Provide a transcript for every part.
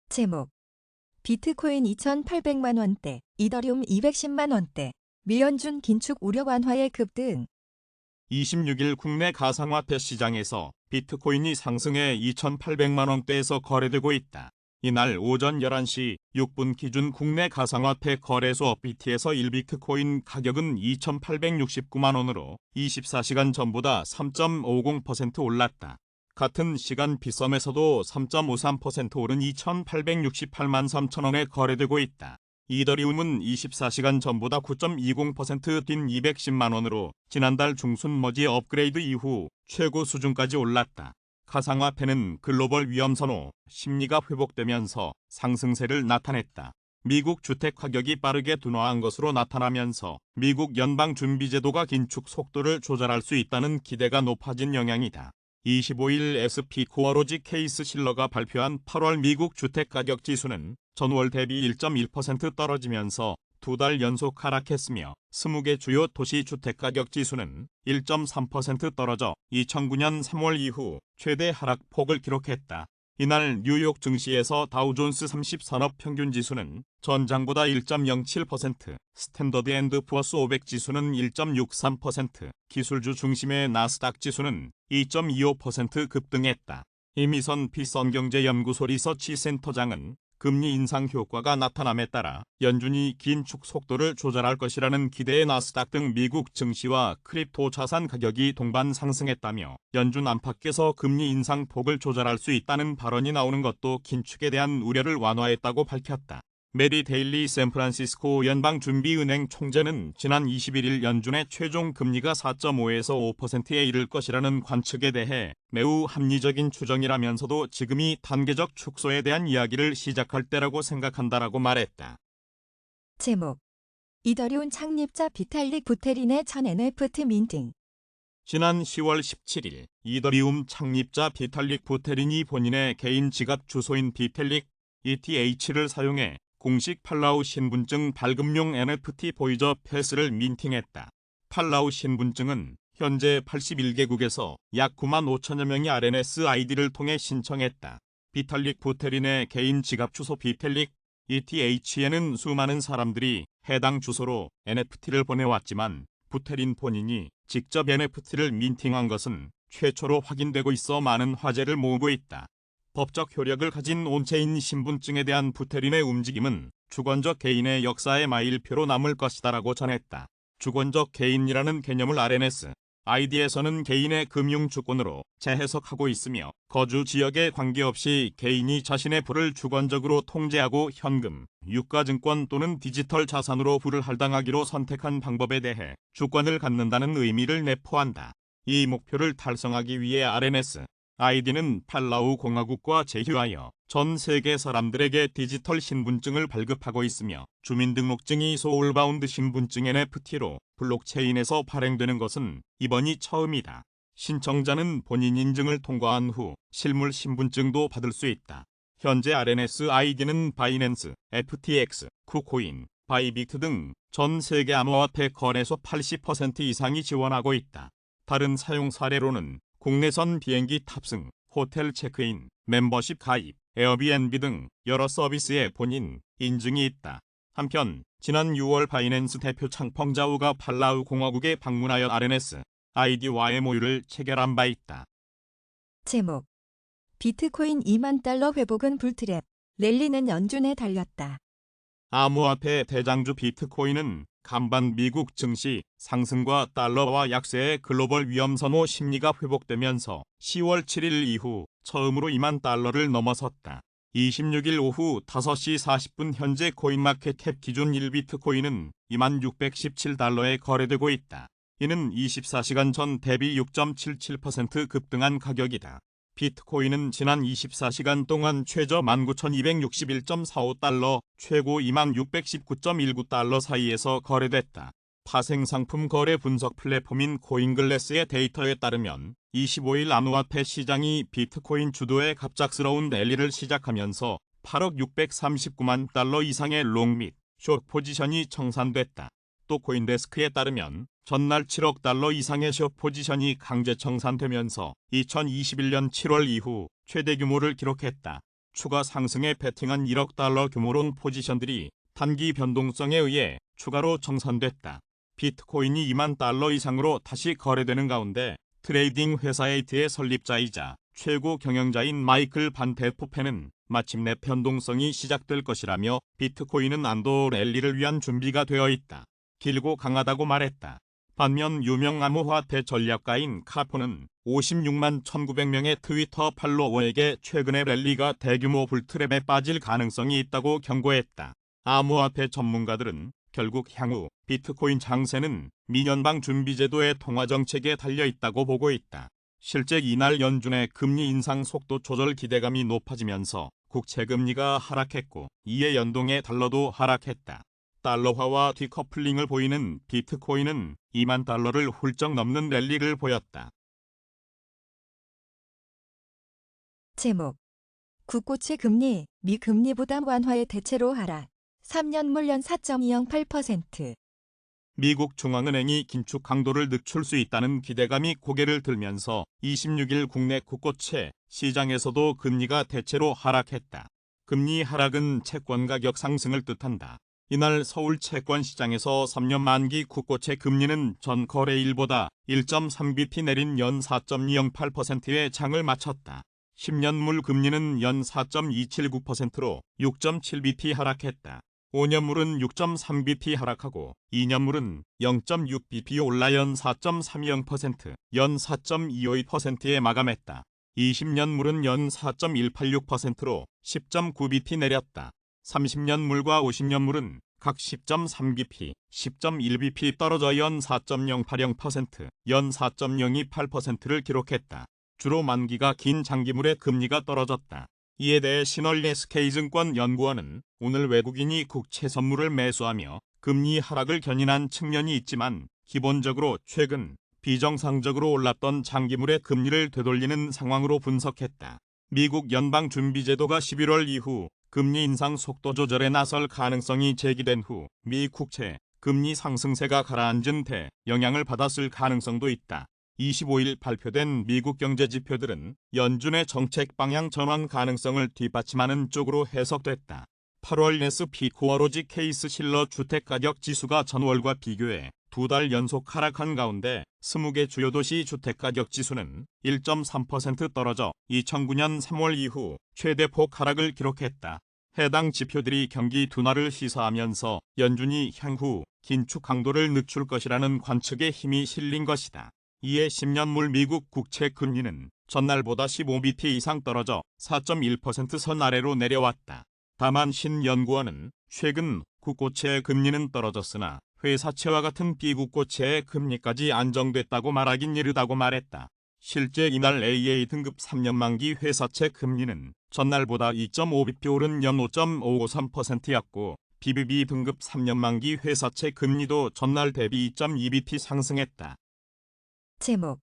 제목 비트코인 2,800만 원대, 이더리움 210만 원대, 밀연준 긴축 우려 완화의 급등. 26일 국내 가상화폐 시장에서 비트코인이 상승해 2,800만 원대에서 거래되고 있다. 이날 오전 11시 6분 기준 국내 가상화폐 거래소 BT에서 1비트코인 가격은 2,869만 원으로 24시간 전보다 3.50% 올랐다. 같은 시간 빗썸에서도 3.53% 오른 2,868만 3천 원에 거래되고 있다. 이더리움은 24시간 전보다 9.20%뛴 210만 원으로 지난달 중순 머지 업그레이드 이후 최고 수준까지 올랐다. 가상화폐는 글로벌 위험 선호 심리가 회복되면서 상승세를 나타냈다. 미국 주택 가격이 빠르게 둔화한 것으로 나타나면서 미국 연방준비제도가 긴축 속도를 조절할 수 있다는 기대가 높아진 영향이다. 25일 SP 코어로지 케이스 실러가 발표한 8월 미국 주택가격 지수는 전월 대비 1.1% 떨어지면서 두 달 연속 하락했으며 20개 주요 도시 주택가격 지수는 1.3% 떨어져 2009년 3월 이후 최대 하락폭을 기록했다. 이날 뉴욕 증시에서 다우존스 30 산업평균지수는 전장보다 1.07%, 스탠더드 앤드 푸어스 500 지수는 1.63%, 기술주 중심의 나스닥 지수는 2.25% 급등했다. 이미선 비선경제연구소 리서치 센터장은 금리 인상 효과가 나타남에 따라 연준이 긴축 속도를 조절할 것이라는 기대에 나스닥 등 미국 증시와 크립토 자산 가격이 동반 상승했다며 연준 안팎에서 금리 인상 폭을 조절할 수 있다는 발언이 나오는 것도 긴축에 대한 우려를 완화했다고 밝혔다. 메리 데일리 샌프란시스코 연방준비은행 총재는 지난 21일 연준의 최종 금리가 4.5에서 5%에 이를 것이라는 관측에 대해 매우 합리적인 추정이라면서도 지금이 단계적 축소에 대한 이야기를 시작할 때라고 생각한다라고 말했다. 제목 이더리움 창립자 비탈릭 부테린의 첫 NFT 민팅. 지난 10월 17일 이더리움 창립자 비탈릭 부테린이 본인의 개인 지갑 주소인 비텔릭 ETH를 사용해 공식 팔라우 신분증 발급용 NFT 보이저 패스를 민팅했다. 팔라우 신분증은 현재 81개국에서 약 9만 5천여 명이 RNS 아이디를 통해 신청했다. 비탈릭 부테린의 개인 지갑 주소 비텔릭 ETH에는 수많은 사람들이 해당 주소로 NFT를 보내왔지만 부테린 본인이 직접 NFT를 민팅한 것은 최초로 확인되고 있어 많은 화제를 모으고 있다. 법적 효력을 가진 온체인 신분증에 대한 부테린의 움직임은 주권적 개인의 역사의 마일표로 남을 것이다라고 전했다. 주권적 개인이라는 개념을 RNS, ID에서는 개인의 금융 주권으로 재해석하고 있으며 거주 지역에 관계없이 개인이 자신의 부를 주권적으로 통제하고 현금, 유가증권 또는 디지털 자산으로 부를 할당하기로 선택한 방법에 대해 주권을 갖는다는 의미를 내포한다. 이 목표를 달성하기 위해 RNS, 아이디는 팔라우 공화국과 제휴하여 전 세계 사람들에게 디지털 신분증을 발급하고 있으며 주민등록증이 소울바운드 신분증 NFT로 블록체인에서 발행되는 것은 이번이 처음이다. 신청자는 본인 인증을 통과한 후 실물 신분증도 받을 수 있다. 현재 RNS 아이디는 바이낸스, FTX, 쿠코인, 바이비트 등 전 세계 암호화폐 거래소 80% 이상이 지원하고 있다. 다른 사용 사례로는 국내선 비행기 탑승, 호텔 체크인, 멤버십 가입, 에어비앤비 등 여러 서비스에 본인 인증이 있다. 한편 지난 6월 바이낸스 대표 창펑자우가 팔라우 공화국에 방문하여 RNS, 아이디와의 모유를 체결한 바 있다. 제목 비트코인 2만 달러 회복은 불트랩, 랠리는 연준에 달렸다. 암호화폐 대장주 비트코인은 간밤 미국 증시 상승과 달러와 약세의 글로벌 위험 선호 심리가 회복되면서 10월 7일 이후 처음으로 2만 달러를 넘어섰다. 26일 오후 5시 40분 현재 코인마켓캡 기준 1비트코인은 2만 617달러에 거래되고 있다. 이는 24시간 전 대비 6.77% 급등한 가격이다. 비트코인은 지난 24시간 동안 최저 19,261.45달러, 최고 26,619.19달러 사이에서 거래됐다. 파생상품 거래 분석 플랫폼인 코인글래스의 데이터에 따르면 25일 암호화폐 시장이 비트코인 주도의 갑작스러운 랠리를 시작하면서 8억 639만 달러 이상의 롱 및 숏 포지션이 청산됐다. 또 코인데스크에 따르면 전날 7억 달러 이상의 숏 포지션이 강제 청산되면서 2021년 7월 이후 최대 규모를 기록했다. 추가 상승에 베팅한 1억 달러 규모 롱 포지션들이 단기 변동성에 의해 추가로 정산됐다. 비트코인이 2만 달러 이상으로 다시 거래되는 가운데 트레이딩 회사 에이트의 설립자이자 최고 경영자인 마이클 반 데포페는 마침내 변동성이 시작될 것이라며 비트코인은 안도 랠리를 위한 준비가 되어 있다. 길고 강하다고 말했다. 반면 유명 암호화폐 전략가인 카포는 56만 1900명의 트위터 팔로워에게 최근의 랠리가 대규모 불트랩에 빠질 가능성이 있다고 경고했다. 암호화폐 전문가들은 결국 향후 비트코인 장세는 미연방 준비제도의 통화정책에 달려있다고 보고 있다. 실제 이날 연준의 금리 인상 속도 조절 기대감이 높아지면서 국채금리가 하락했고 이에 연동해 달러도 하락했다. 달러화와 디커플링을 보이는 비트코인은 2만 달러를 훌쩍 넘는 랠리를 보였다. 제목 국고채 금리, 미 금리 부담 완화의 대체로 하락. 3년물 연 4.208%. 미국 중앙은행이 긴축 강도를 늦출 수 있다는 기대감이 고개를 들면서 26일 국내 국고채 시장에서도 금리가 대체로 하락했다. 금리 하락은 채권 가격 상승을 뜻한다. 이날 서울 채권 시장에서 3년 만기 국고채 금리는 전 거래일보다 1.3bp 내린 연 4.208%의 장을 마쳤다. 10년물 금리는 연 4.279%로 6.7bp 하락했다. 5년물은 6.3bp 하락하고 2년물은 0.6bp 올라 연 4.30%, 연 4.252%에 마감했다. 20년물은 연 4.186%로 10.9bp 내렸다. 30년물과 50년물은 각 10.3bp, 10.1bp 떨어져 연 4.080%, 연 4.028%를 기록했다. 주로 만기가 긴 장기물의 금리가 떨어졌다. 이에 대해 신월SK증권 연구원은 오늘 외국인이 국채 선물을 매수하며 금리 하락을 견인한 측면이 있지만 기본적으로 최근 비정상적으로 올랐던 장기물의 금리를 되돌리는 상황으로 분석했다. 미국 연방준비제도가 11월 이후 금리 인상 속도 조절에 나설 가능성이 제기된 후 미 국채 금리 상승세가 가라앉은 데 영향을 받았을 가능성도 있다. 25일 발표된 미국 경제지표들은 연준의 정책 방향 전환 가능성을 뒷받침하는 쪽으로 해석됐다. 8월 S&P 코어로지 케이스 실러 주택가격 지수가 전월과 비교해 2달 연속 하락한 가운데 20개 주요 도시 주택가격 지수는 1.3% 떨어져 2009년 3월 이후 최대폭 하락을 기록했다. 해당 지표들이 경기 둔화를 시사하면서 연준이 향후 긴축 강도를 늦출 것이라는 관측에 힘이 실린 것이다. 이에 10년물 미국 국채 금리는 전날보다 15bp 이상 떨어져 4.1% 선 아래로 내려왔다. 다만 신 연구원은 최근 국고채의 금리는 떨어졌으나 회사채와 같은 비국고채의 금리까지 안정됐다고 말하긴 이르다고 말했다. 실제 이날 AA 등급 3년 만기 회사채 금리는 전날보다 2.5bp 오른 연 5.553%였고 BBB 등급 3년 만기 회사채 금리도 전날 대비 2.2bp 상승했다. 제목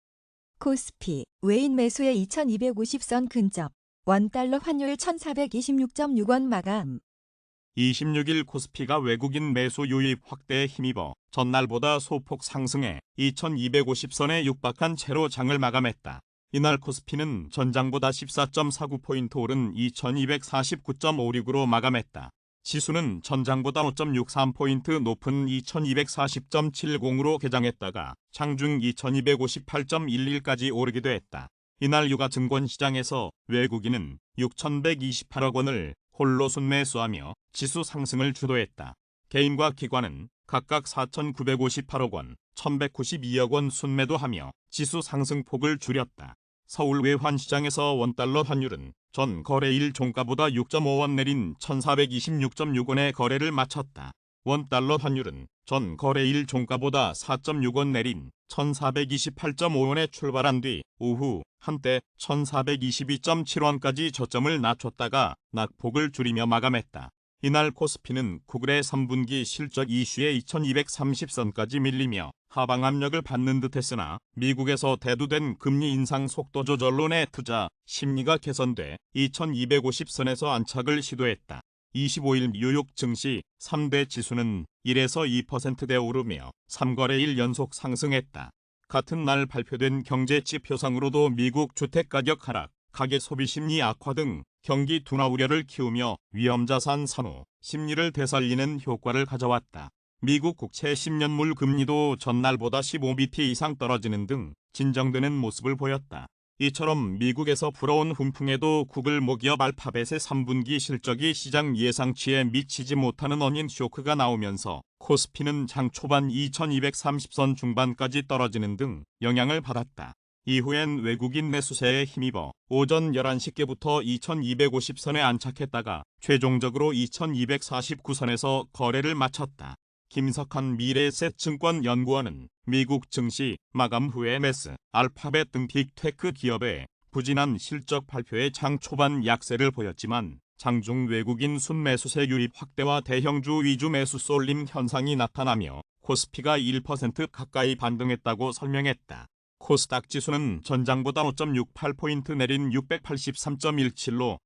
코스피 외인 매수의 2250선 근접. 원달러 환율 1426.6원 마감. 26일 코스피가 외국인 매수 유입 확대에 힘입어 전날보다 소폭 상승해 2250선에 육박한 채로 장을 마감했다. 이날 코스피는 전장보다 14.49포인트 오른 2249.56으로 마감했다. 지수는 전장보다 5.63포인트 높은 2240.70으로 개장했다가 장중 2258.11까지 오르기도 했다. 이날 유가 증권시장에서 외국인은 6,128억 원을 홀로 순매수하며 지수 상승을 주도했다. 개인과 기관은 각각 4,958억 원, 1,192억 원 순매도하며 지수 상승폭을 줄였다. 서울 외환시장에서 원달러 환율은 전 거래일 종가보다 6.5원 내린 1,426.6원에 거래를 마쳤다. 원달러 환율은 전 거래일 종가보다 4.6원 내린 1,428.5원에 출발한 뒤 오후 한때 1,422.7원까지 저점을 낮췄다가 낙폭을 줄이며 마감했다. 이날 코스피는 구글의 3분기 실적 이슈에 2230선까지 밀리며 하방 압력을 받는 듯했으나 미국에서 대두된 금리 인상 속도 조절론의 투자 심리가 개선돼 2250선에서 안착을 시도했다. 25일 뉴욕 증시 3대 지수는 1에서 2%대 오르며 3거래일 연속 상승했다. 같은 날 발표된 경제 지표상으로도 미국 주택가격 하락, 가계 소비 심리 악화 등 경기 둔화 우려를 키우며 위험자산 선호 심리를 되살리는 효과를 가져왔다. 미국 국채 10년물 금리도 전날보다 15bp 이상 떨어지는 등 진정되는 모습을 보였다. 이처럼 미국에서 불어온 훈풍에도 구글 모기업 알파벳의 3분기 실적이 시장 예상치에 미치지 못하는 어닝 쇼크가 나오면서 코스피는 장 초반 2230선 중반까지 떨어지는 등 영향을 받았다. 이후엔 외국인 매수세에 힘입어 오전 11시께부터 2250선에 안착했다가 최종적으로 2249선에서 거래를 마쳤다. 김석환 미래에셋증권 연구원은 미국 증시 마감 후에 메스, 알파벳 등 빅테크 기업의 부진한 실적 발표에 장 초반 약세를 보였지만 장중 외국인 순매수세 유입 확대와 대형주 위주 매수 쏠림 현상이 나타나며 코스피가 1% 가까이 반등했다고 설명했다. 코스닥 지수는 전장보다 5.68포인트 내린 683.17로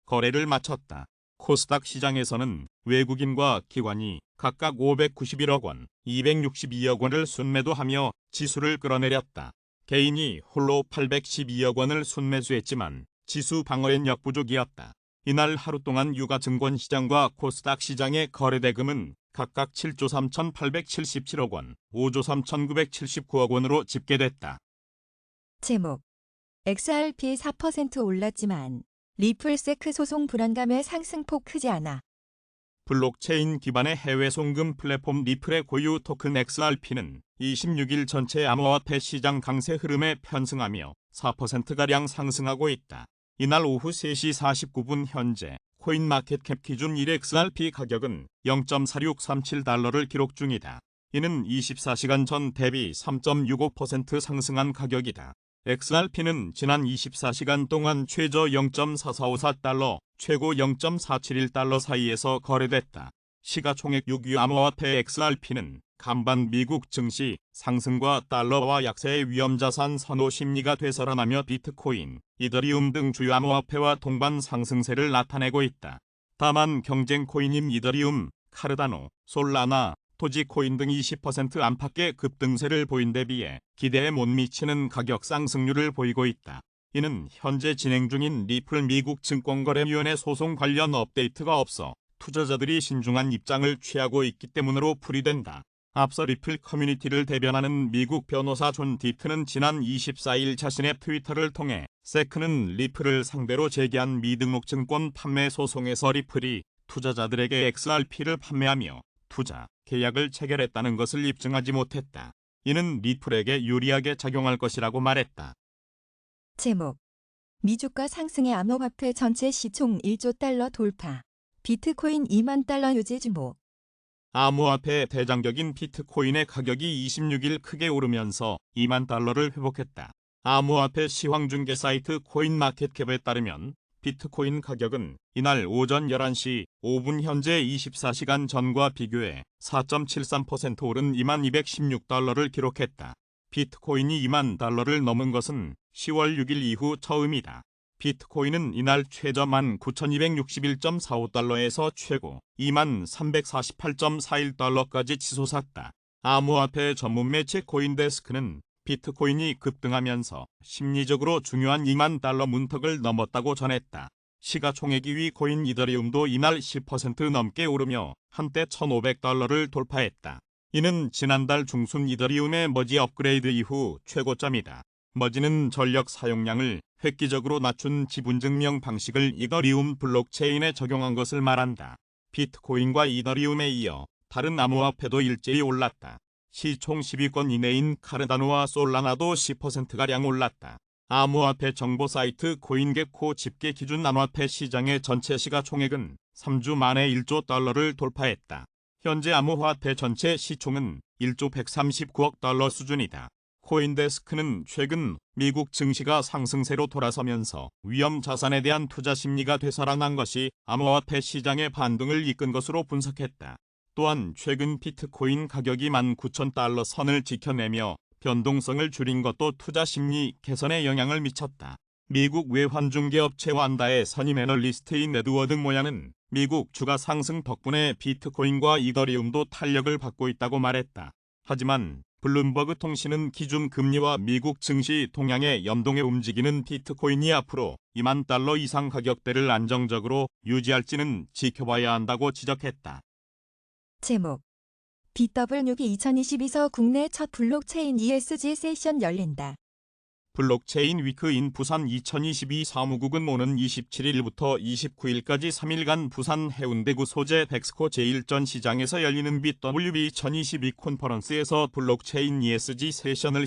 거래를 마쳤다. 코스닥 시장에서는 외국인과 기관이 각각 591억 원, 262억 원을 순매도하며 지수를 끌어내렸다. 개인이 홀로 812억 원을 순매수했지만 지수 방어엔 역부족이었다. 이날 하루 동안 유가증권시장과 코스닥 시장의 거래대금은 각각 7조 3,877억 원, 5조 3,979억 원으로 집계됐다. 제목 XRP 4% 올랐지만 리플세크 소송 불안감의 상승폭 크지 않아. 블록체인 기반의 해외 송금 플랫폼 리플의 고유 토큰 XRP는 26일 전체 암호화폐 시장 강세 흐름에 편승하며 4%가량 상승하고 있다. 이날 오후 3시 49분 현재 코인마켓캡 기준 1XRP 가격은 0.4637달러를 기록 중이다. 이는 24시간 전 대비 3.65% 상승한 가격이다. XRP는 지난 24시간 동안 최저 0.4454달러, 최고 0.471달러 사이에서 거래됐다. 시가총액 6위 암호화폐 XRP는 간밤 미국 증시 상승과 달러와 약세의 위험자산 선호 심리가 되살아나며 비트코인, 이더리움 등 주요 암호화폐와 동반 상승세를 나타내고 있다. 다만 경쟁 코인인 이더리움, 카르다노, 솔라나, 도지코인 등 20% 안팎의 급등세를 보인 데 비해 기대에 못 미치는 가격 상승률을 보이고 있다. 이는 현재 진행 중인 리플 미국 증권거래위원회 소송 관련 업데이트가 없어 투자자들이 신중한 입장을 취하고 있기 때문으로 풀이된다. 앞서 리플 커뮤니티를 대변하는 미국 변호사 존 디트는 지난 24일 자신의 트위터를 통해 세크는 리플을 상대로 제기한 미등록 증권 판매 소송에서 리플이 투자자들에게 XRP를 판매하며 투자 계약을 체결했다는 것을 입증하지 못했다. 이는 리플에게 유리하게 작용할 것이라고 말했다. 제목 미주가 상승의 암호화폐 전체 시총 1조 달러 돌파. 비트코인 2만 달러 유지 주목. 암호화폐 대장격인 비트코인의 가격이 26일 크게 오르면서 2만 달러를 회복했다. 암호화폐 시황중개 사이트 코인마켓캡에 따르면 비트코인 가격은 이날 오전 11시 5분 현재 24시간 전과 비교해 4.73% 오른 2216달러를 기록했다. 비트코인이 2만 달러를 넘은 것은 10월 6일 이후 처음이다. 비트코인은 이날 최저 19,261.45달러에서 최고 23,348.41달러까지 치솟았다. 암호화폐 전문 매체 코인데스크는 비트코인이 급등하면서 심리적으로 중요한 2만 달러 문턱을 넘었다고 전했다. 시가총액 2위 코인 이더리움도 이날 10% 넘게 오르며 한때 1,500달러를 돌파했다. 이는 지난달 중순 이더리움의 머지 업그레이드 이후 최고점이다. 머지는 전력 사용량을 획기적으로 낮춘 지분증명 방식을 이더리움 블록체인에 적용한 것을 말한다. 비트코인과 이더리움에 이어 다른 암호화폐도 일제히 올랐다. 시총 10위권 이내인 카르다노와 솔라나도 10%가량 올랐다. 암호화폐 정보 사이트 코인게코 집계 기준 암호화폐 시장의 전체 시가총액은 3주 만에 1조 달러를 돌파했다. 현재 암호화폐 전체 시총은 1조 139억 달러 수준이다. 코인데스크는 최근 미국 증시가 상승세로 돌아서면서 위험 자산에 대한 투자 심리가 되살아난 것이 암호화폐 시장의 반등을 이끈 것으로 분석했다. 또한 최근 비트코인 가격이 19,000달러 선을 지켜내며 변동성을 줄인 것도 투자 심리 개선에 영향을 미쳤다. 미국 외환중개업체 완다의 선임 애널리스트인 에드워드 모야는 미국 주가 상승 덕분에 비트코인과 이더리움도 탄력을 받고 있다고 말했다. 하지만 블룸버그 통신은 기준 금리와 미국 증시 동향에 연동해 움직이는 비트코인이 앞으로 2만 달러 이상 가격대를 안정적으로 유지할지는 지켜봐야 한다고 지적했다. 제목 BW6이 2022서 국내 첫 블록체인 ESG 세션 열린다. 블록체인 위크인 부산 2022 사무국은 오는 27일부터 29일까지 3일간 부산 해운대구 소재 덱스코 제1전 시장에서 열리는 BW 2022 콘퍼런스에서 블록체인 ESG 세션을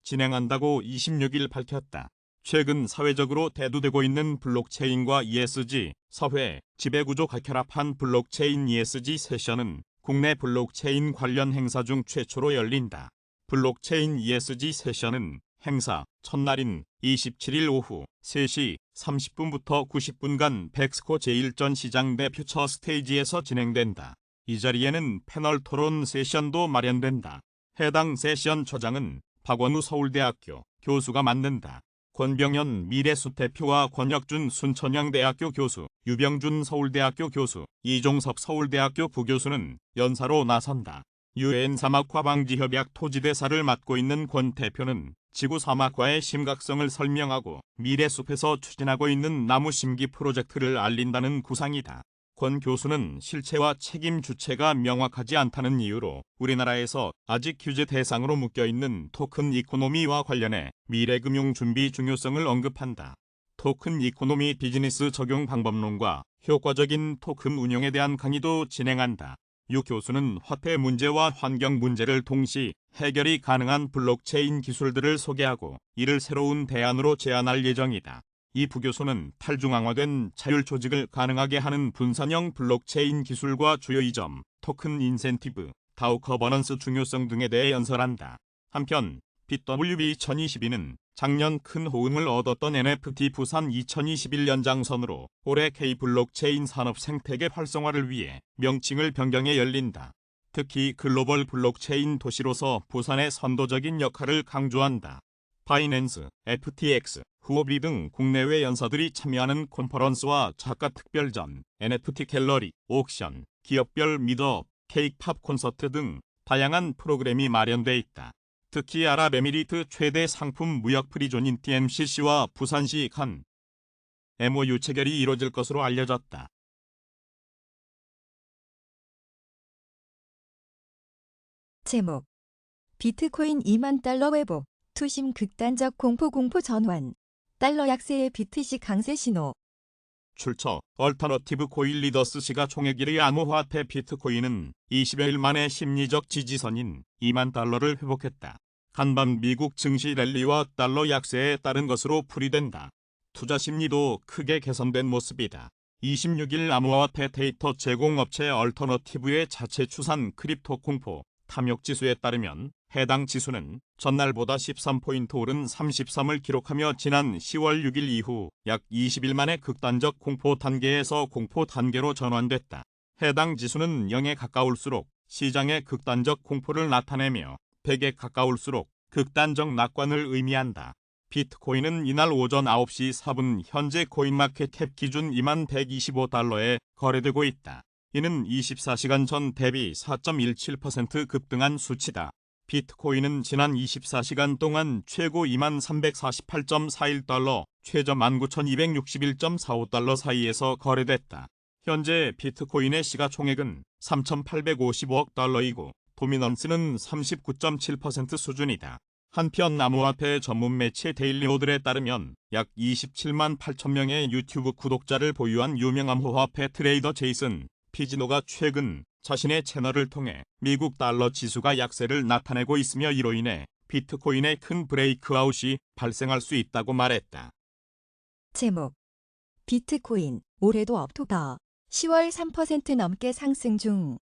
진행한다고 26일 밝혔다. 최근 사회적으로 대두되고 있는 블록체인과 ESG, 사회, 지배구조 결합한 블록체인 ESG 세션은 국내 블록체인 관련 행사 중 최초로 열린다. 블록체인 ESG 세션은 행사 첫날인 27일 오후 3시 30분부터 90분간 덱스코 제1전 시장 내 퓨처 스테이지에서 진행된다. 이 자리에는 패널 토론 세션도 마련된다. 해당 세션 초장은 박원우 서울대학교 교수가 맡는다. 권병현 미래숲 대표와 권혁준 순천향대학교 교수, 유병준 서울대학교 교수, 이종섭 서울대학교 부교수는 연사로 나선다. UN 사막화방지협약 토지대사를 맡고 있는 권 대표는 지구 사막화의 심각성을 설명하고 미래숲에서 추진하고 있는 나무 심기 프로젝트를 알린다는 구상이다. 권 교수는 실체와 책임 주체가 명확하지 않다는 이유로 우리나라에서 아직 규제 대상으로 묶여있는 토큰 이코노미와 관련해 미래금융 준비 중요성을 언급한다. 토큰 이코노미 비즈니스 적용 방법론과 효과적인 토큰 운용에 대한 강의도 진행한다. 유 교수는 화폐 문제와 환경 문제를 동시 해결이 가능한 블록체인 기술들을 소개하고 이를 새로운 대안으로 제안할 예정이다. 이 부교수는 탈중앙화된 자율 조직을 가능하게 하는 분산형 블록체인 기술과 주요 이점, 토큰 인센티브, 다우 거버넌스 중요성 등에 대해 연설한다. 한편 BW 2022는 작년 큰 호응을 얻었던 NFT 부산 2021 연장선으로 올해 K 블록체인 산업 생태계 활성화를 위해 명칭을 변경해 열린다. 특히 글로벌 블록체인 도시로서 부산의 선도적인 역할을 강조한다. 바이낸스, FTX, 후오비 등 국내외 연사들이 참여하는 콘퍼런스와 작가 특별전, NFT 갤러리, 옥션, 기업별 미드업, 케이팝 콘서트 등 다양한 프로그램이 마련돼 있다. 특히 아랍에미리트 최대 상품 무역 프리존인 TMCC와 부산시 간 MOU 체결이 이뤄질 것으로 알려졌다. 제목 비트코인 2만 달러 회복, 투심 극단적 공포 전환, 달러 약세의 비트시 강세 신호. 출처 얼터너티브 코인 리더스 시가총액 1위 암호화폐 비트코인은 20여일 만에 심리적 지지선인 2만 달러를 회복했다. 간밤 미국 증시 랠리와 달러 약세에 따른 것으로 풀이된다. 투자 심리도 크게 개선된 모습이다. 26일 암호화폐 데이터 제공업체 얼터너티브의 자체 추산 크립토 공포 탐욕지수에 따르면 해당 지수는 전날보다 13포인트 오른 33을 기록하며 지난 10월 6일 이후 약 20일 만에 극단적 공포 단계에서 공포 단계로 전환됐다. 해당 지수는 0에 가까울수록 시장의 극단적 공포를 나타내며 100에 가까울수록 극단적 낙관을 의미한다. 비트코인은 이날 오전 9시 4분 현재 코인마켓캡 기준 2만 125달러에 거래되고 있다. 이는 24시간 전 대비 4.17% 급등한 수치다. 비트코인은 지난 24시간 동안 최고 2만 348.41달러, 최저 19,261.45달러 사이에서 거래됐다. 현재 비트코인의 시가총액은 3,855억 달러이고 도미넌스는 39.7% 수준이다. 한편 암호화폐 전문 매체 데일리오들에 따르면 약 27만 8천 명의 유튜브 구독자를 보유한 유명 암호화폐 트레이더 제이슨 피지노가 최근 자신의 채널을 통해 미국 달러 지수가 약세를 나타내고 있으며 이로 인해 비트코인의 큰 브레이크아웃이 발생할 수 있다고 말했다. 제목 비트코인 올해도 업토더 10월 3% 넘게 상승 중.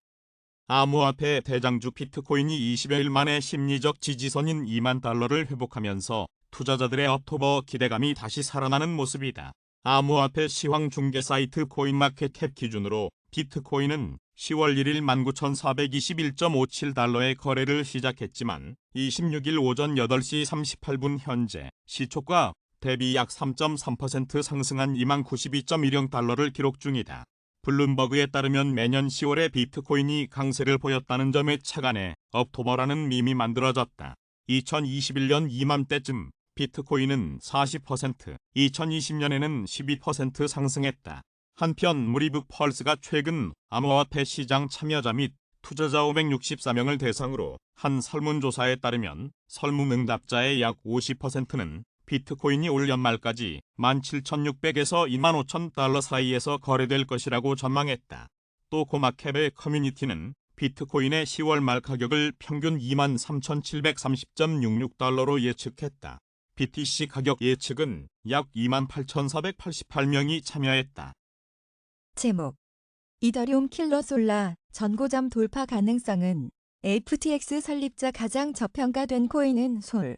암호화폐 대장주 비트코인이 20여일 만에 심리적 지지선인 2만 달러를 회복하면서 투자자들의 옥토버 기대감이 다시 살아나는 모습이다. 암호화폐 시황 중개 사이트 코인마켓캡 기준으로 비트코인은 10월 1일 19,421.57달러의 거래를 시작했지만 26일 오전 8시 38분 현재 시초가 대비 약 3.3% 상승한 2092.10달러를 기록 중이다. 블룸버그에 따르면 매년 10월에 비트코인이 강세를 보였다는 점에 착안해 억토버라는 밈이 만들어졌다. 2021년 이맘때쯤 비트코인은 40%, 2020년에는 12% 상승했다. 한편 무리북 펄스가 최근 암호화폐 시장 참여자 및 투자자 564명을 대상으로 한 설문조사에 따르면 설문응답자의 약 50%는 비트코인이 올 연말까지 17,600에서 25,000달러 사이에서 거래될 것이라고 전망했다. 또 코마캡의 커뮤니티는 비트코인의 10월 말 가격을 평균 23,730.66달러로 예측했다. BTC 가격 예측은 약 28,488명이 참여했다. 제목 이더리움 킬러 솔라 전고점 돌파 가능성은 FTX 설립자 가장 저평가된 코인은 솔.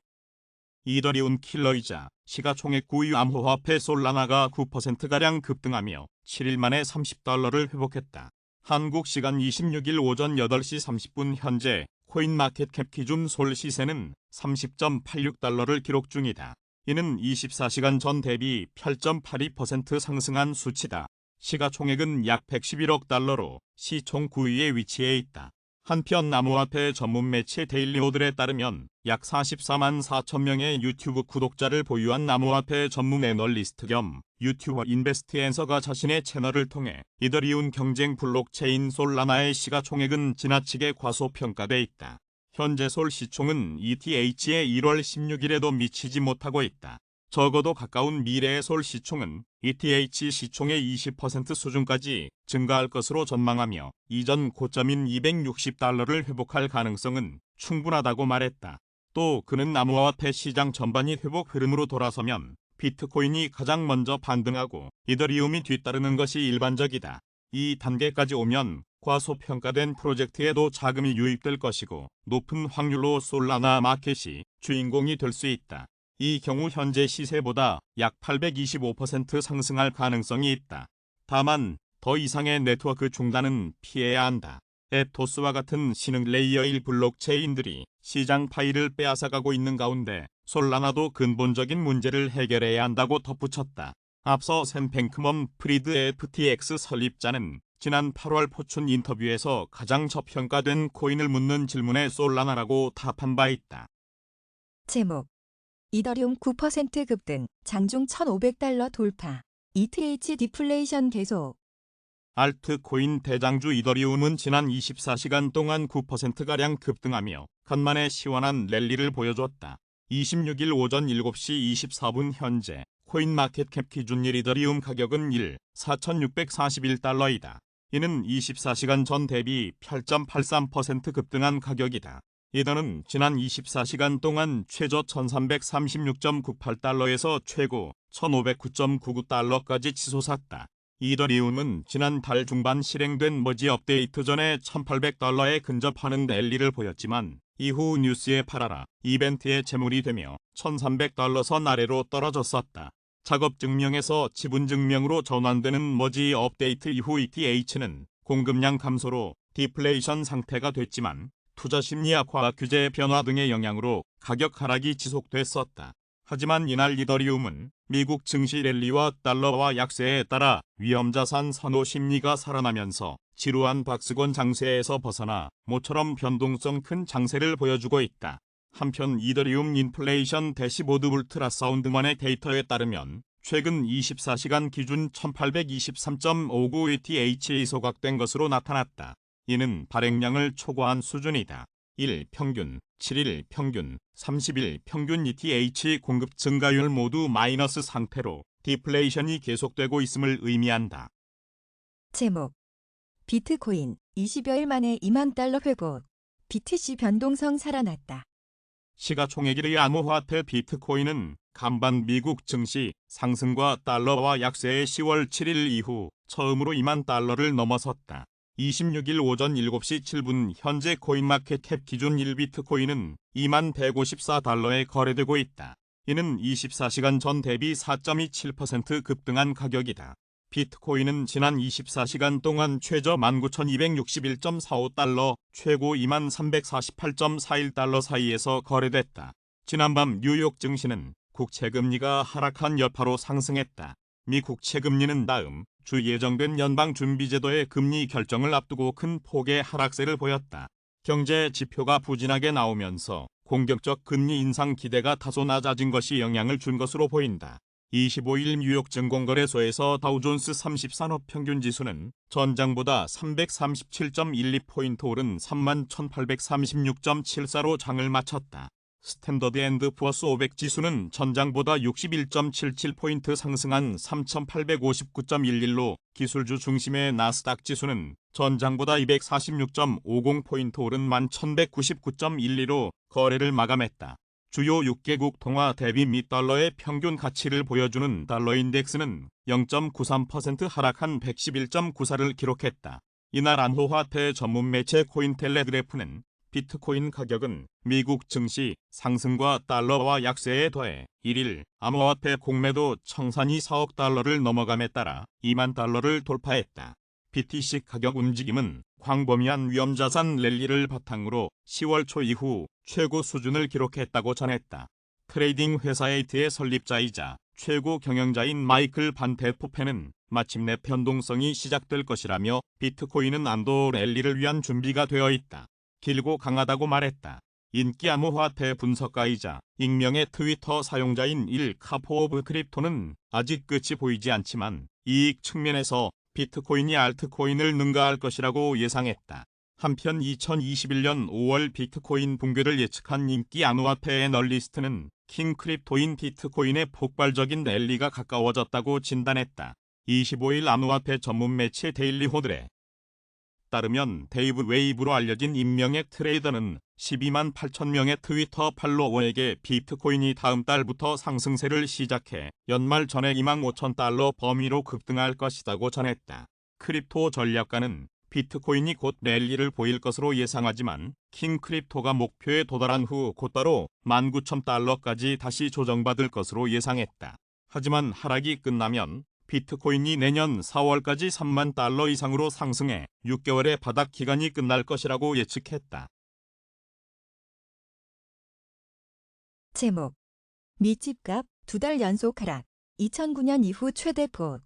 이더리움 킬러이자 시가총액 9위 암호화폐 솔라나가 9%가량 급등하며 7일 만에 30달러를 회복했다. 한국 시간 26일 오전 8시 30분 현재 코인마켓캡 기준 솔 시세는 30.86달러를 기록 중이다. 이는 24시간 전 대비 8.82% 상승한 수치다. 시가총액은 약 111억 달러로 시총 9위에 위치해 있다. 한편 암호화폐 전문 매체 데일리오들에 따르면 약 44만 4천 명의 유튜브 구독자를 보유한 암호화폐 전문 애널리스트 겸 유튜버 인베스트 앤서가 자신의 채널을 통해 이더리움 경쟁 블록체인 솔라나의 시가총액은 지나치게 과소평가돼 있다. 현재 솔 시총은 ETH의 1월 16일에도 미치지 못하고 있다. 적어도 가까운 미래의 솔 시총은 ETH 시총의 20% 수준까지 증가할 것으로 전망하며 이전 고점인 260달러를 회복할 가능성은 충분하다고 말했다. 또 그는 암호화폐 시장 전반이 회복 흐름으로 돌아서면 비트코인이 가장 먼저 반등하고 이더리움이 뒤따르는 것이 일반적이다. 이 단계까지 오면 과소평가된 프로젝트에도 자금이 유입될 것이고 높은 확률로 솔라나 마켓이 주인공이 될 수 있다. 이 경우 현재 시세보다 약 825% 상승할 가능성이 있다. 다만 더 이상의 네트워크 중단은 피해야 한다. 에토스와 같은 신흥 레이어 1 블록체인들이 시장 파일을 빼앗아가고 있는 가운데 솔라나도 근본적인 문제를 해결해야 한다고 덧붙였다. 앞서 샘 뱅크먼 프리드 FTX 설립자는 지난 8월 포춘 인터뷰에서 가장 저평가된 코인을 묻는 질문에 솔라나라고 답한 바 있다. 제목 이더리움 9% 급등 장중 1,500달러 돌파 ETH 디플레이션 계속. 알트코인 대장주 이더리움은 지난 24시간 동안 9%가량 급등하며 간만에 시원한 랠리를 보여줬다. 26일 오전 7시 24분 현재 코인마켓캡 기준일 이더리움 가격은 4,641달러이다. 이는 24시간 전 대비 8.83% 급등한 가격이다. 이더는 지난 24시간 동안 최저 1,336.98달러에서 최고 1,509.99달러까지 치솟았다. 이더리움은 지난 달 중반 실행된 머지 업데이트 전에 1,800달러에 근접하는 랠리를 보였지만 이후 뉴스에 팔아라 이벤트의 제물이 되며 1,300달러 선 아래로 떨어졌었다. 작업 증명에서 지분 증명으로 전환되는 머지 업데이트 이후 ETH는 공급량 감소로 디플레이션 상태가 됐지만 투자 심리 악화, 규제 변화 등의 영향으로 가격 하락이 지속됐었다. 하지만 이날 이더리움은 미국 증시 랠리와 달러화 약세에 따라 위험자산 선호 심리가 살아나면서 지루한 박스권 장세에서 벗어나 모처럼 변동성 큰 장세를 보여주고 있다. 한편 이더리움 인플레이션 대시보드 울트라사운드만의 데이터에 따르면 최근 24시간 기준 1823.59 ETH이 소각된 것으로 나타났다. 이는 발행량을 초과한 수준이다. 1 평균, 7일 평균, 30일 평균 ETH 공급 증가율 모두 마이너스 상태로 디플레이션이 계속되고 있음을 의미한다. 제목 비트코인 20여일 만에 2만 달러 회복 BTC 변동성 살아났다. 시가총액 1위 암호화폐 비트코인은 간밤 미국 증시 상승과 달러화 약세의 10월 7일 이후 처음으로 2만 달러를 넘어섰다. 26일 오전 7시 7분 현재 코인마켓캡 기준 1비트코인은 2만 154달러에 거래되고 있다. 이는 24시간 전 대비 4.27% 급등한 가격이다. 비트코인은 지난 24시간 동안 최저 19,261.45달러, 최고 20,348.41달러 사이에서 거래됐다. 지난밤 뉴욕 증시는 국채금리가 하락한 여파로 상승했다. 미 국채금리는 다음 주 예정된 연방준비제도의 금리 결정을 앞두고 큰 폭의 하락세를 보였다. 경제 지표가 부진하게 나오면서 공격적 금리 인상 기대가 다소 낮아진 것이 영향을 준 것으로 보인다. 25일 뉴욕 증권거래소에서 다우존스 30산업 평균지수는 전장보다 337.12포인트 오른 31,836.74로 장을 마쳤다. 스탠더드 앤드 푸어스 500 지수는 전장보다 61.77포인트 상승한 3,859.11로 기술주 중심의 나스닥 지수는 전장보다 246.50포인트 오른 11,199.12로 거래를 마감했다. 주요 6개국 통화 대비 미 달러의 평균 가치를 보여주는 달러 인덱스는 0.93% 하락한 111.94를 기록했다. 이날 안호화폐 전문 매체 코인텔레그래프는 비트코인 가격은 미국 증시 상승과 달러와 약세에 더해 1일 암호화폐 공매도 청산이 4억 달러를 넘어감에 따라 2만 달러를 돌파했다. BTC 가격 움직임은 광범위한 위험자산 랠리를 바탕으로 10월 초 이후 최고 수준을 기록했다고 전했다. 트레이딩 회사 에이트의 설립자이자 최고 경영자인 마이클 반 데프펜은 마침내 변동성이 시작될 것이라며 비트코인은 안도 랠리를 위한 준비가 되어 있다. 길고 강하다고 말했다. 인기 암호화폐 분석가이자 익명의 트위터 사용자인 일 카포 오브 크립토는 아직 끝이 보이지 않지만 이익 측면에서 비트코인이 알트코인을 능가할 것이라고 예상했다. 한편 2021년 5월 비트코인 붕괴를 예측한 인기 암호화폐 애널리스트는 킹 크립토인 비트코인의 폭발적인 랠리가 가까워졌다고 진단했다. 25일 암호화폐 전문 매체 데일리 호들에 따르면 데이브 웨이브로 알려진 익명의 트레이더는 12만 8천 명의 트위터 팔로워에게 비트코인이 다음 달부터 상승세를 시작해 연말 전에 2만 5천 달러 범위로 급등할 것이라고 전했다. 크립토 전략가는 비트코인이 곧 랠리를 보일 것으로 예상하지만 킹 크립토가 목표에 도달한 후 곧바로 19,000달러까지 다시 조정받을 것으로 예상했다. 하지만 하락이 끝나면 비트코인이 내년 4월까지 3만 달러 이상으로 상승해 6개월의 바닥 기간이 끝날 것이라고 예측했다. 제목 미 집값 2달 연속 하락 2009년 이후 최대폭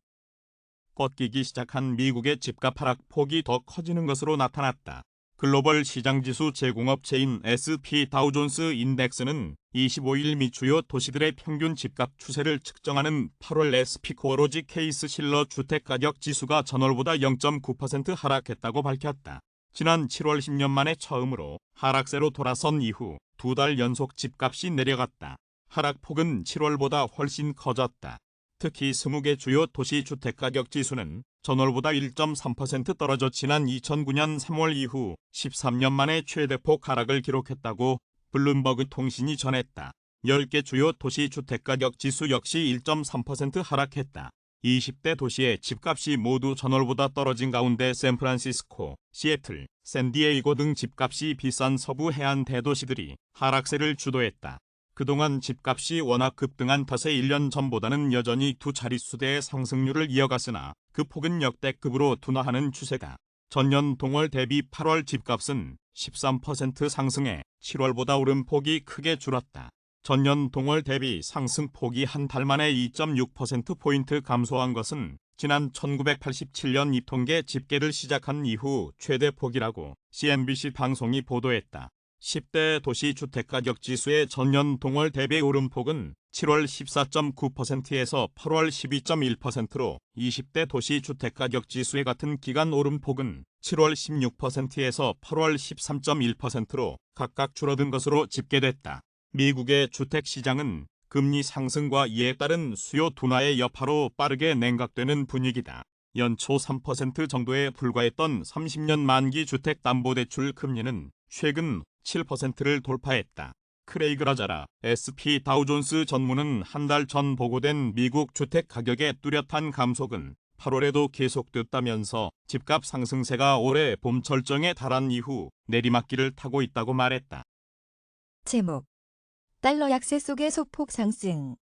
꺾이기 시작한 미국의 집값 하락 폭이 더 커지는 것으로 나타났다. 글로벌 시장지수 제공업체인 S&P 다우존스 인덱스는 25일 미 주요 도시들의 평균 집값 추세를 측정하는 8월 S&P 코어로지 케이스 실러 주택가격 지수가 전월보다 0.9% 하락했다고 밝혔다. 지난 7월 10년 만에 처음으로 하락세로 돌아선 이후 2달 연속 집값이 내려갔다. 하락폭은 7월보다 훨씬 커졌다. 특히 20개 주요 도시 주택가격 지수는 전월보다 1.3% 떨어져 지난 2009년 3월 이후 13년 만에 최대폭 하락을 기록했다고 블룸버그 통신이 전했다. 10개 주요 도시 주택가격 지수 역시 1.3% 하락했다. 20대 도시의 집값이 모두 전월보다 떨어진 가운데 샌프란시스코, 시애틀, 샌디에이고 등 집값이 비싼 서부 해안 대도시들이 하락세를 주도했다. 그동안 집값이 워낙 급등한 탓에 1년 전보다는 여전히 두 자릿수대의 상승률을 이어갔으나 그 폭은 역대급으로 둔화하는 추세다. 전년 동월 대비 8월 집값은 13% 상승해 7월보다 오름폭이 크게 줄었다. 전년 동월 대비 상승폭이 한 달 만에 2.6%포인트 감소한 것은 지난 1987년 이 통계 집계를 시작한 이후 최대폭이라고 CNBC 방송이 보도했다. 10대 도시 주택가격 지수의 전년 동월 대비 오름폭은 7월 14.9%에서 8월 12.1%로 20대 도시 주택가격 지수의 같은 기간 오름폭은 7월 16%에서 8월 13.1%로 각각 줄어든 것으로 집계됐다. 미국의 주택시장은 금리 상승과 이에 따른 수요 둔화의 여파로 빠르게 냉각되는 분위기다. 연초 3% 정도에 불과했던 30년 만기 주택담보대출 금리는 최근 7%를 돌파했다. 크레이그 라자라 S&P 다우존스 전무는 한 달 전 보고된 미국 주택 가격의 뚜렷한 감속은 8월에도 계속됐다면서 집값 상승세가 올해 봄 절정에 달한 이후 내리막길을 타고 있다고 말했다. 제목 달러 약세 속의 소폭 상승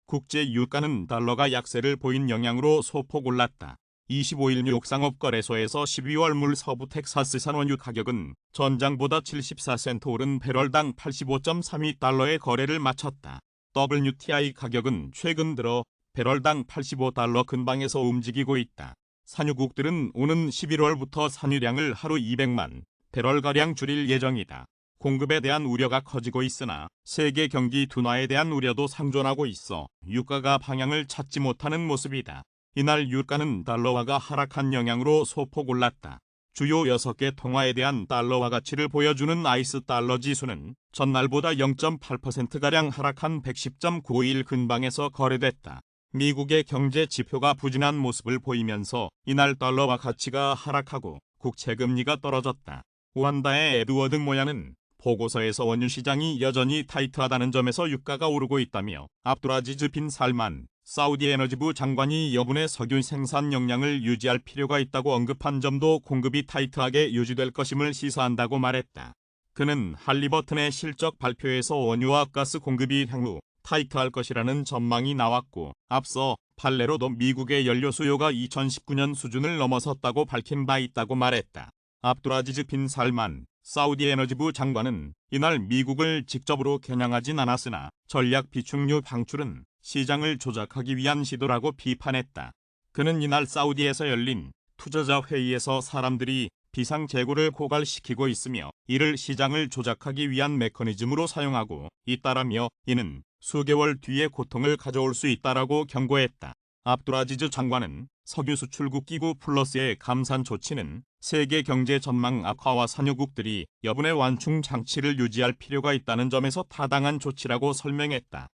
국제 유가는 달러가 약세를 보인 영향으로 소폭 올랐다. 25일 뉴욕 상업거래소에서 12월 물 서부 텍사스 산원유 가격은 전장보다 74센트 오른 배럴당 85.32달러의 거래를 마쳤다. WTI 가격은 최근 들어 배럴당 85달러 근방에서 움직이고 있다. 산유국들은 오는 11월부터 산유량을 하루 200만 배럴가량 줄일 예정이다. 공급에 대한 우려가 커지고 있으나 세계 경기 둔화에 대한 우려도 상존하고 있어 유가가 방향을 찾지 못하는 모습이다. 이날 유가는 달러화가 하락한 영향으로 소폭 올랐다. 주요 6개 통화에 대한 달러화 가치를 보여주는 아이스 달러 지수는 전날보다 0.8%가량 하락한 110.91 근방에서 거래됐다. 미국의 경제 지표가 부진한 모습을 보이면서 이날 달러화 가치가 하락하고 국채 금리가 떨어졌다. 우간다의 에드워드 모야는 보고서에서 원유 시장이 여전히 타이트하다는 점에서 유가가 오르고 있다며 압두라지즈 빈 살만 사우디 에너지부 장관이 여분의 석유 생산 역량을 유지할 필요가 있다고 언급한 점도 공급이 타이트하게 유지될 것임을 시사한다고 말했다. 그는 할리버튼의 실적 발표에서 원유와 가스 공급이 향후 타이트할 것이라는 전망이 나왔고 앞서 판례로도 미국의 연료 수요가 2019년 수준을 넘어섰다고 밝힌 바 있다고 말했다. 압두라지즈 빈 살만 사우디 에너지부 장관은 이날 미국을 직접으로 겨냥하진 않았으나 전략 비축유 방출은 시장을 조작하기 위한 시도라고 비판했다. 그는 이날 사우디에서 열린 투자자 회의에서 사람들이 비상재고를 고갈시키고 있으며 이를 시장을 조작하기 위한 메커니즘으로 사용하고 있다라며 이는 수개월 뒤에 고통을 가져올 수 있다라고 경고했다. 압두라지즈 장관은 석유 수출국 기구 플러스의 감산 조치는 세계 경제 전망 악화와 산유국들이 여분의 완충 장치를 유지할 필요가 있다는 점에서 타당한 조치라고 설명했다.